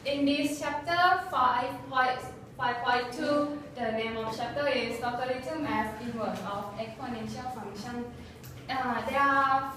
In this chapter 5.2, the name of chapter is Logarithm as Inverse of Exponential Function. There are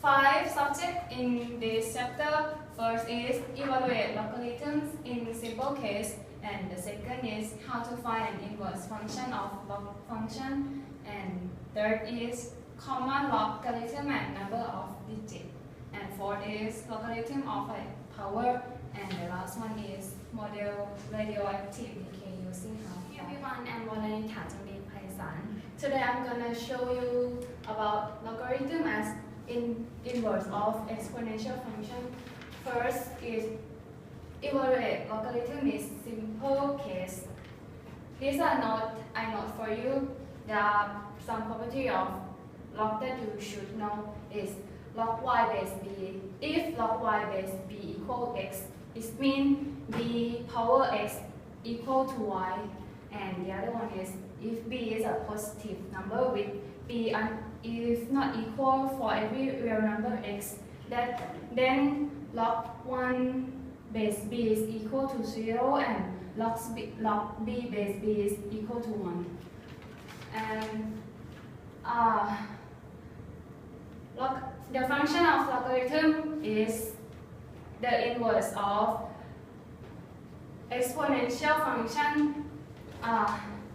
5 subjects in this chapter. First is evaluate logarithms in simple case, and the second is how to find an inverse function of log function, and third is common logarithm and number of digits, and fourth is logarithm of a power, and the last one is model radioactive decay using half. Hey everyone, I'm woranidtha JONGDEPAISARN. Today I'm gonna show you about logarithm as inverse of exponential function. First is evaluate logarithm is simple case. These are not for you. There are some property of log that you should know is log y base b. If log y base b equal x, it means b power x equal to y. And the other one is if b is a positive number with b is not equal for every real number x, then log 1 base b is equal to 0 and log b base b is equal to 1. And the function of logarithm is the inverse of exponential function.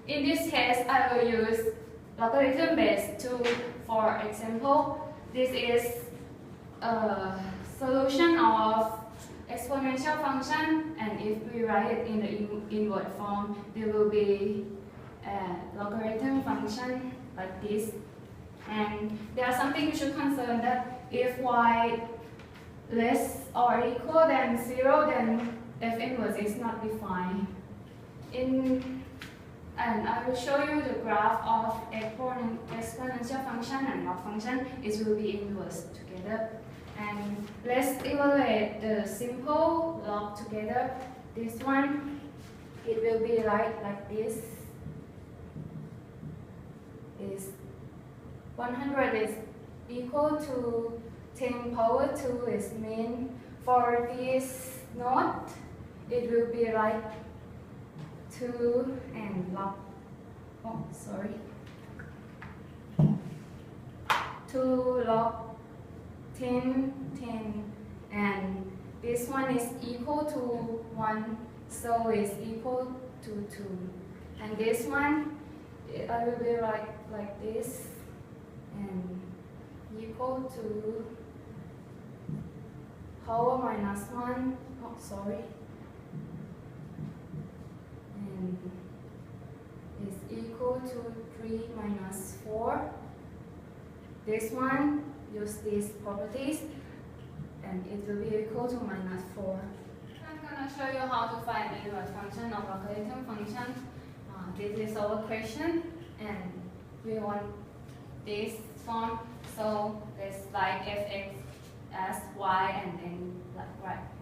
In this case, I will use logarithm base 2 for example. This is a solution of exponential function, and if we write it in the inverse form, there will be a logarithm function like this. And there are something you should consider that if y less or equal than 0, then f inverse is not defined. And I will show you the graph of exponential function and log function. It will be inverse together. And let's evaluate the simple log together. This one, it will be like this. Is 100 is equal to 10 power 2 is mean. For this note, it will be like 2 and log, 2 log 10, and this one is equal to 1, so it's equal to 2. And this one, I will be like this, and equal to power minus 1, and is equal to 3 minus 4. This one, use these properties, and it will be equal to minus 4. I'm going to show you how to find the inverse function of logarithm function. This is our question, and we want this form, so let's write fx as y and then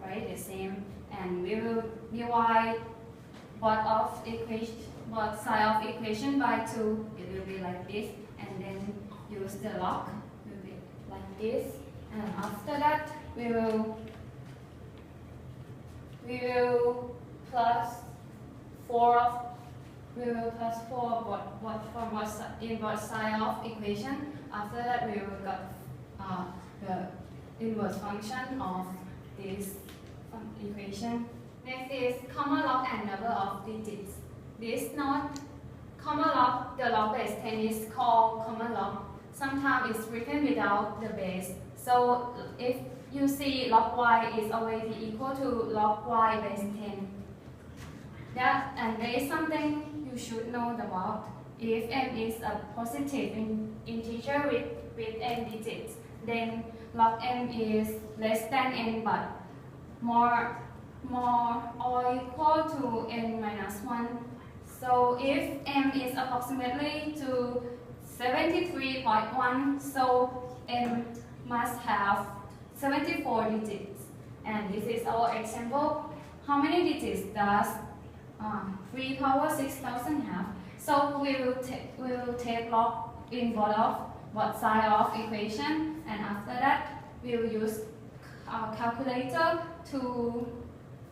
write the same, and we will divide both side of equation by 2. It will be like this, and then use the log. It will be like this, and after that we will plus 4 for both side of equation. After that we will get the inverse function of this equation. Next is common log and number of digits. This note, common log, the log base 10 is called common log. Sometimes it's written without the base. So if you see log y is already equal to log y base 10. And there is something you should know about. If m is a positive integer with n digits, then log m is less than n but more or equal to n minus 1. So if m is approximately to 73.1, so m must have 74 digits. And this is our example. How many digits does 3 power 6,000 have? So we will take log in both sides of equation, and after that we will use our calculator to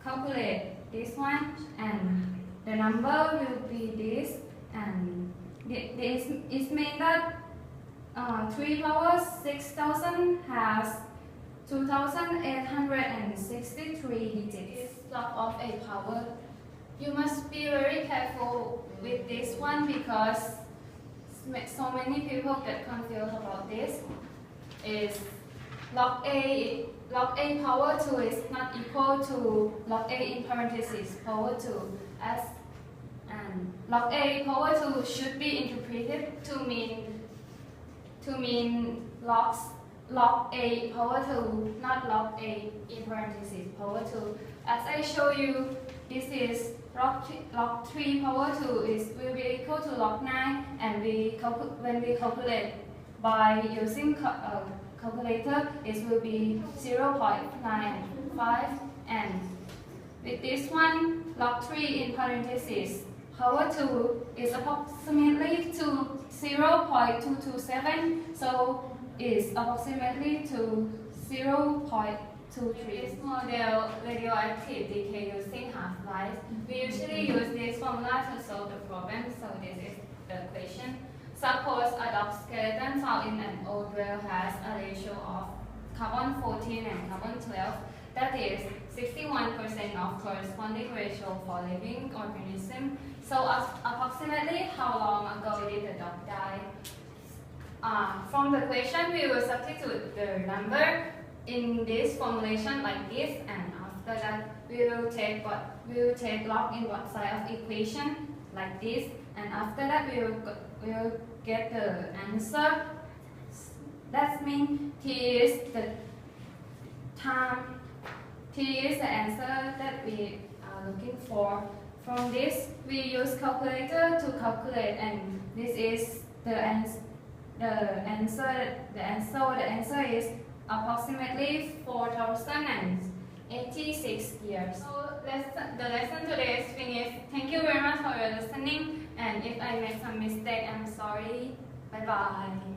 calculate this one, and the number will be this, and this it means that 3 power 6000 has 2863 digits. It's log of a power. You must be very careful with this one because so many people get confused about this. Is log a power 2 is not equal to log a in parentheses power 2, as and log a power 2 should be interpreted to mean log a power 2, not log a in parentheses power 2. As I show you, this is log 3 power 2 will be equal to log 9, and when we calculate by using calculator, it will be 0.95, and with this one, log 3 in parentheses power 2 is approximately to 0.227, so is approximately to 0.23. This model radioactive decay using half-life. We usually use this formula to solve the problem, so this is the equation. Suppose a dog skeleton found in an old well has a ratio of carbon 14 and carbon 12, that is 61% of corresponding ratio for living organism. So approximately how long ago did the dog die? From the question, we will substitute the number in this formulation like this, and after that we will take log in both sides of equation like this, and after that we will get the answer. That means T is the time, T is the answer that we are looking for. From this, we use calculator to calculate, and this is the answer. The answer is approximately 4086 years. So the lesson today is finished. Thank you very much for your listening, and if I made some mistake, I'm sorry. Bye bye.